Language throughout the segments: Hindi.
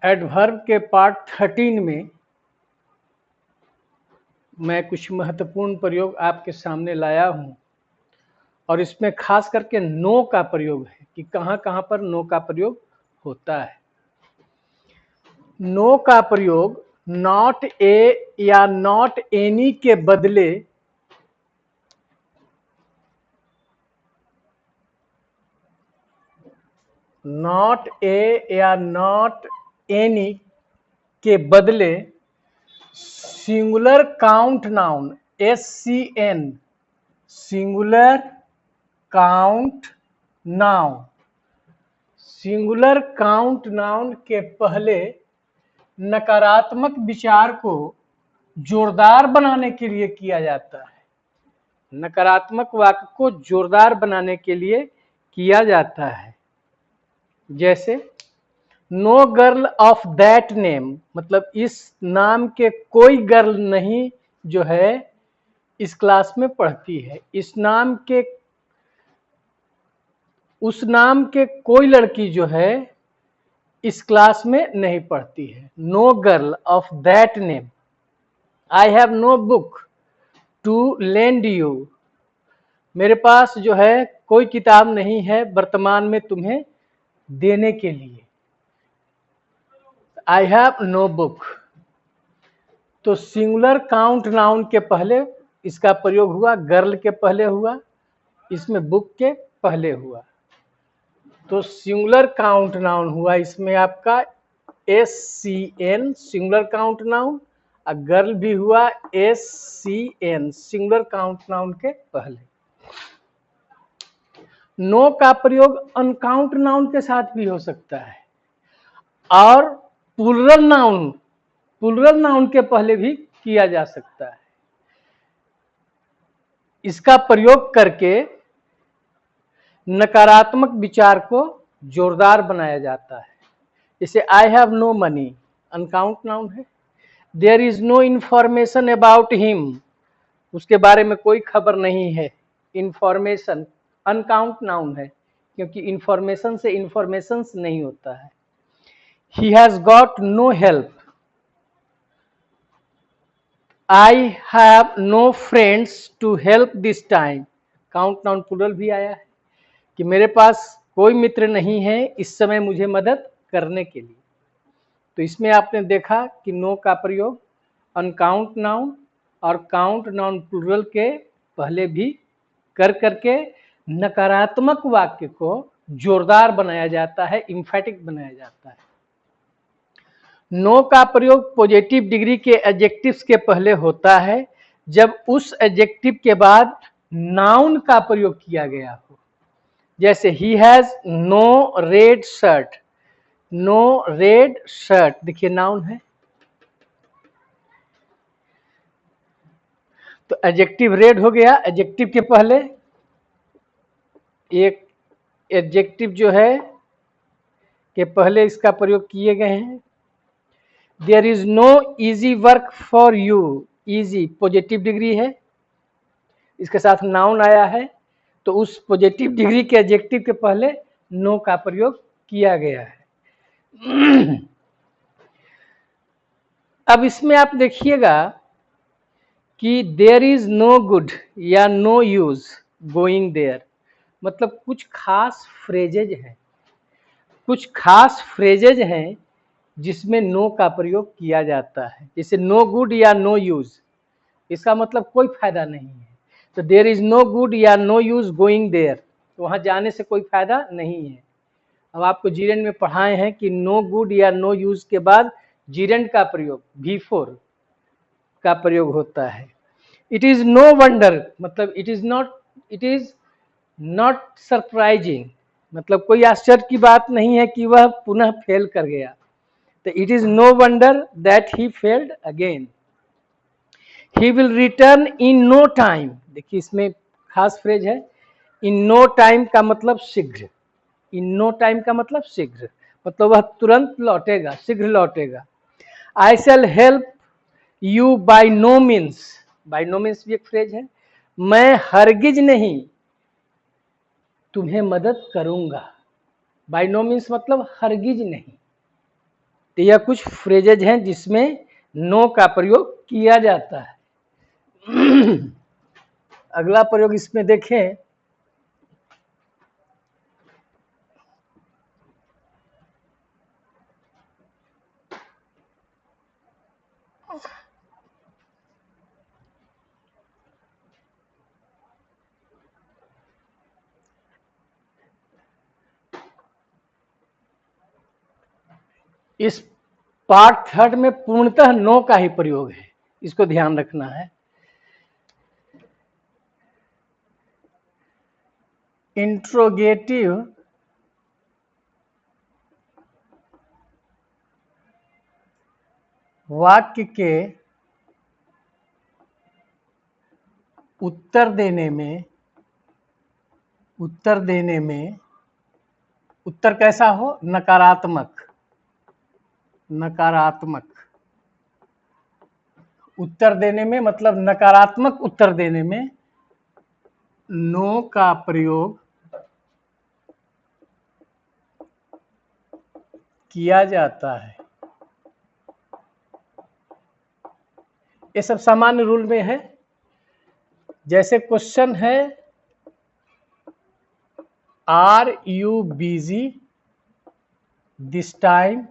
एडवर्ब के पार्ट 13 में मैं कुछ महत्वपूर्ण प्रयोग आपके सामने लाया हूं और इसमें खास करके नो का प्रयोग है कि कहां कहां पर नो का प्रयोग होता है। नो का प्रयोग नॉट ए या नॉट एनी के बदले नॉट ए या नॉट एनी के बदले singular count noun SCN singular count noun singular count noun के पहले नकारात्मक विचार को जोरदार बनाने के लिए किया जाता है। नकारात्मक वाक्य को जोरदार बनाने के लिए किया जाता है। जैसे no girl of that name, मतलब इस नाम के कोई गर्ल नहीं जो है इस क्लास में पढ़ती है। उस नाम के कोई लड़की जो है इस क्लास में नहीं पढ़ती है। No girl of that name. I have no book to lend you, मेरे पास जो है कोई किताब नहीं है वर्तमान में तुम्हें देने के लिए। I have no book. तो सिंगुलर काउंट नाउन के पहले इसका प्रयोग हुआ, गर्ल के पहले हुआ, इसमें बुक के पहले हुआ। तो सिंगुलर काउंट नाउन हुआ इसमें आपका SCN सिंगुलर काउंट नाउन, और गर्ल भी हुआ SCN सिंगुलर काउंट नाउन के पहले। नो का प्रयोग अनकाउंट नाउन के साथ भी हो सकता है और प्लूरल नाउन के पहले भी किया जा सकता है। इसका प्रयोग करके नकारात्मक विचार को जोरदार बनाया जाता है। जैसे I have no money uncount noun है। There is no information about him, उसके बारे में कोई खबर नहीं है। इंफॉर्मेशन अनकाउंट नाउन है क्योंकि इंफॉर्मेशन से इंफॉर्मेशन नहीं होता है। He has got no help. I have no friends to help this time, count noun plural भी आया है कि मेरे पास कोई मित्र नहीं है इस समय मुझे मदद करने के लिए। तो इसमें आपने देखा कि नो का प्रयोग अनकाउंट नाउन और काउंट नाउन प्लूरल के पहले भी कर करके नकारात्मक वाक्य को जोरदार बनाया जाता है, इंफैटिक बनाया जाता है। नो का प्रयोग पॉजिटिव डिग्री के एडजेक्टिव्स के पहले होता है जब उस एडजेक्टिव के बाद नाउन का प्रयोग किया गया हो। जैसे he has no red shirt, no red shirt देखिए नाउन है, तो एडजेक्टिव रेड हो गया। एडजेक्टिव के पहले एक एडजेक्टिव जो है के पहले इसका प्रयोग किए गए हैं। There is no easy work for you, easy positive degree है, इसके साथ नाउन आया है, तो उस पॉजिटिव डिग्री के एडजेक्टिव के पहले नो का प्रयोग किया गया है। अब इसमें आप देखिएगा कि देयर इज नो गुड या नो यूज गोइंग देयर, मतलब कुछ खास फ्रेजेज हैं जिसमें नो का प्रयोग किया जाता है। जैसे नो गुड या नो यूज, इसका मतलब कोई फायदा नहीं है। तो देयर इज नो गुड या नो यूज गोइंग देयर, तो वहां जाने से कोई फायदा नहीं है। अब आपको जीरेंड में पढ़ाए हैं कि नो गुड या नो यूज के बाद जीरेंड का प्रयोग V4 का प्रयोग होता है। इट इज नो वंडर, मतलब इट इज नॉट सरप्राइजिंग, मतलब कोई आश्चर्य की बात नहीं है कि वह पुनः फेल कर गया। तो it is no wonder that he failed again. He will return in no time, देखिए इसमें खास फ्रेज है। इन नो टाइम का मतलब शीघ्र, इन नो टाइम का मतलब शीघ्र, मतलब वह तुरंत लौटेगा, शीघ्र लौटेगा। I shall help you by no means, by no means भी एक फ्रेज है। मैं हरगिज नहीं तुम्हें मदद करूंगा, बाय नो मीन्स मतलब हरगिज नहीं। तो यह कुछ फ्रेजेज हैं जिसमें नो का प्रयोग किया जाता है। अगला प्रयोग इसमें देखें, इस पार्ट थर्ड में पूर्णतः नो का ही प्रयोग है, इसको ध्यान रखना है। इंट्रोगेटिव वाक्य के उत्तर देने में उत्तर कैसा हो? नकारात्मक। उत्तर देने में मतलब नकारात्मक उत्तर देने में नो का प्रयोग किया जाता है। ये सब सामान्य रूल में है। जैसे क्वेश्चन है, are you busy this time?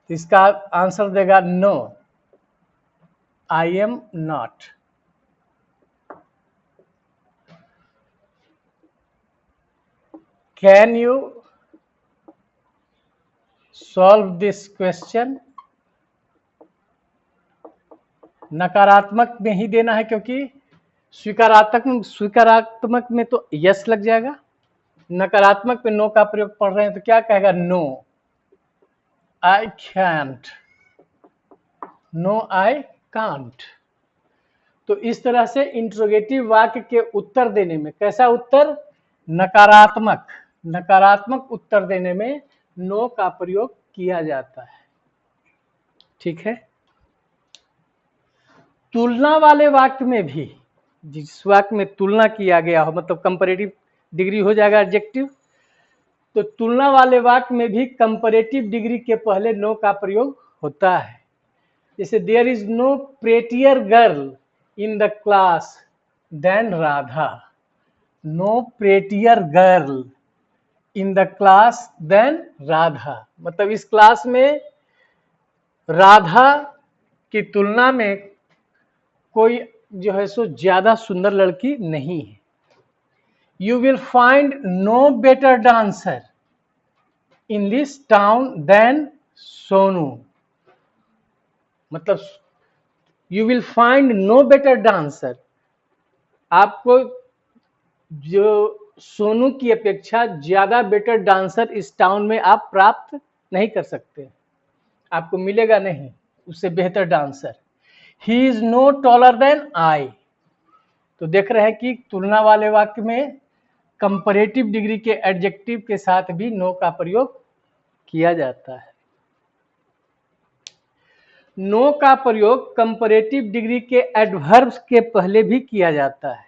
इसका आंसर देगा no, I am not. Can you solve this question? नकारात्मक में ही देना है, क्योंकि स्वीकारात्मक में तो यस लग जाएगा। नकारात्मक पे नो का प्रयोग पढ़ रहे हैं तो क्या कहेगा? No I can't, no I can't. तो इस तरह से इंट्रोगेटिव वाक्य के उत्तर देने में, कैसा उत्तर? नकारात्मक उत्तर देने में नो का प्रयोग किया जाता है। ठीक है। तुलना वाले वाक्य में भी, जिस वाक्य में तुलना किया गया हो, मतलब कंपैरेटिव डिग्री हो जाएगा एडजेक्टिव, तो तुलना वाले वाक्य में भी कंपैरेटिव डिग्री के पहले नो का प्रयोग होता है। जैसे there is no prettier girl in the class than Radha. No prettier girl in the class than Radha, मतलब इस क्लास में राधा की तुलना में कोई जो है सो ज्यादा सुंदर लड़की नहीं है। You will find no better dancer in this town than Sonu, मतलब you will find no better dancer, आपको जो सोनू की अपेक्षा ज्यादा बेटर डांसर इस टाउन में आप प्राप्त नहीं कर सकते, आपको मिलेगा नहीं उससे बेहतर dancer. He is no taller than I. तो देख रहे हैं कि तुलना वाले वाक्य में कंपैरेटिव डिग्री के एडजेक्टिव के साथ भी नो का प्रयोग किया जाता है। नो का प्रयोग कंपैरेटिव डिग्री के एडवर्ब्स के पहले भी किया जाता है।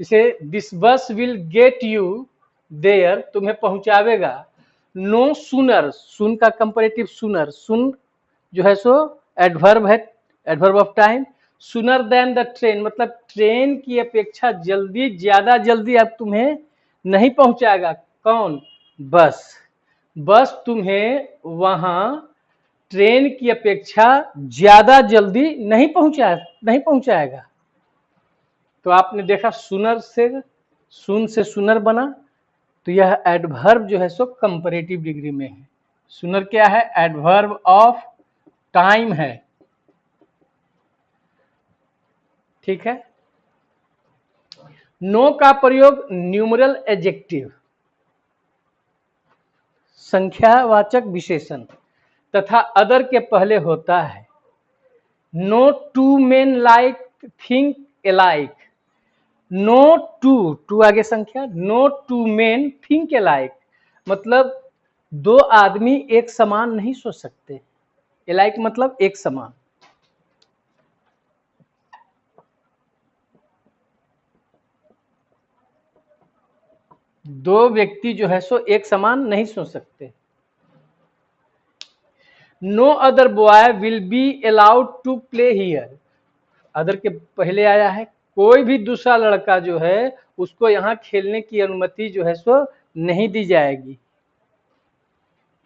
जैसे दिस बस विल गेट यू देयर, तुम्हें पहुंचावेगा। नो सूनर, सुन का कंपैरेटिव सूनर, सुन जो है सो एडवर्ब है, adverb of time. Sooner than the train, मतलब ट्रेन की अपेक्षा जल्दी, ज्यादा जल्दी अब तुम्हें नहीं पहुंचाएगा। कौन? बस। बस तुम्हें वहां ट्रेन की अपेक्षा ज्यादा जल्दी नहीं पहुंचाएगा। तो आपने देखा सुनर से, सुन से सुनर बना, तो यह एडवर्ब जो है सो कंपैरेटिव डिग्री में है। सुनर क्या है? एडवर्ब ऑफ टाइम है। ठीक है। नो का प्रयोग न्यूमरल एडजेक्टिव, संख्यावाचक विशेषण तथा अदर के पहले होता है। No two men like think alike. No two आगे संख्या, no two men think alike, मतलब दो आदमी एक समान नहीं सोच सकते। एलाइक मतलब एक समान। दो व्यक्ति जो है सो एक समान नहीं सोच सकते। No other boy will be allowed to play here. Other के पहले आया है, कोई भी दूसरा लड़का जो है उसको यहाँ खेलने की अनुमति जो है सो नहीं दी जाएगी।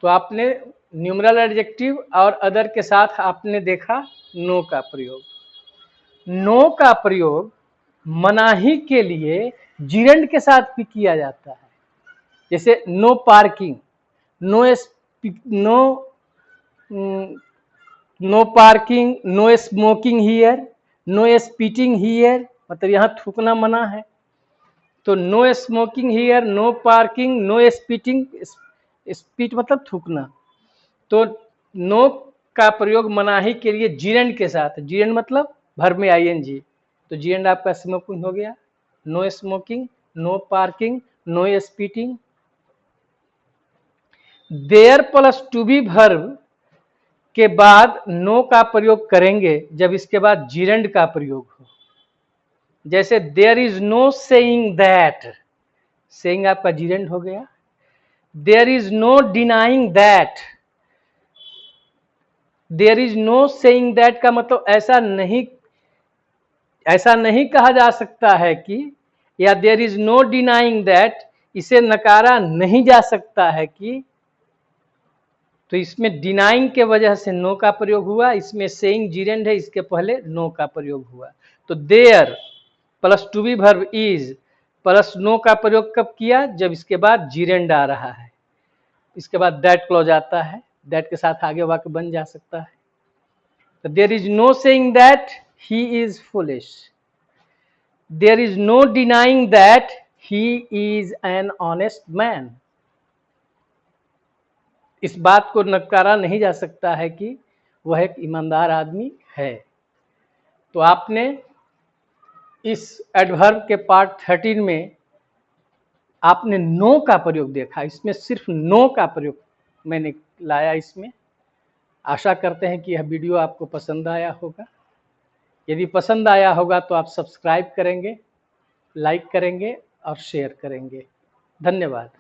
तो आपने न्यूमरल एडजेक्टिव और अदर के साथ आपने देखा नो का प्रयोग। नो का प्रयोग मनाही के लिए जिरंड के साथ भी किया जाता है। जैसे no parking, no parking, no smoking here, no spitting here, मतलब यहाँ थूकना मना है। तो no smoking here, no parking, no spitting, spit मतलब थूकना। तो नो का प्रयोग मनाही के लिए जिरंड के साथ, जिरंड मतलब भर में आईएनजी, तो जिरंड आपका स्मोकिंग हो गया। No smoking, no parking, no spitting. There plus to be verb के बाद नो का प्रयोग करेंगे जब इसके बाद जिरंड का प्रयोग हो। जैसे there is no saying that, saying आपका जिरंड हो गया। There is no denying that, there is no saying that का मतलब ऐसा नहीं कहा जा सकता है कि, या there is no denying that, इसे नकारा नहीं जा सकता है कि। तो इसमें डिनाइंग के वजह से नो का प्रयोग हुआ, इसमें सेइंग जिरंड है, इसके पहले नो का प्रयोग हुआ। तो there plus to be verb is plus no का प्रयोग कब किया, जब इसके बाद जिरंड आ रहा है। इसके बाद दैट क्लॉज आता है, दैट के साथ आगे वाक्य बन जा सकता है। तो there is no saying that he is foolish, there is no denying that he is an honest man. इस बात को नकारा नहीं जा सकता है कि वह एक ईमानदार आदमी है। तो आपने इस एडवर्ब के पार्ट 13 में आपने नो का प्रयोग देखा। इसमें सिर्फ नो का प्रयोग मैंने लाया इसमें। आशा करते हैं कि यह वीडियो आपको पसंद आया होगा। यदि पसंद आया होगा तो आप सब्सक्राइब करेंगे, लाइक करेंगे और शेयर करेंगे। धन्यवाद।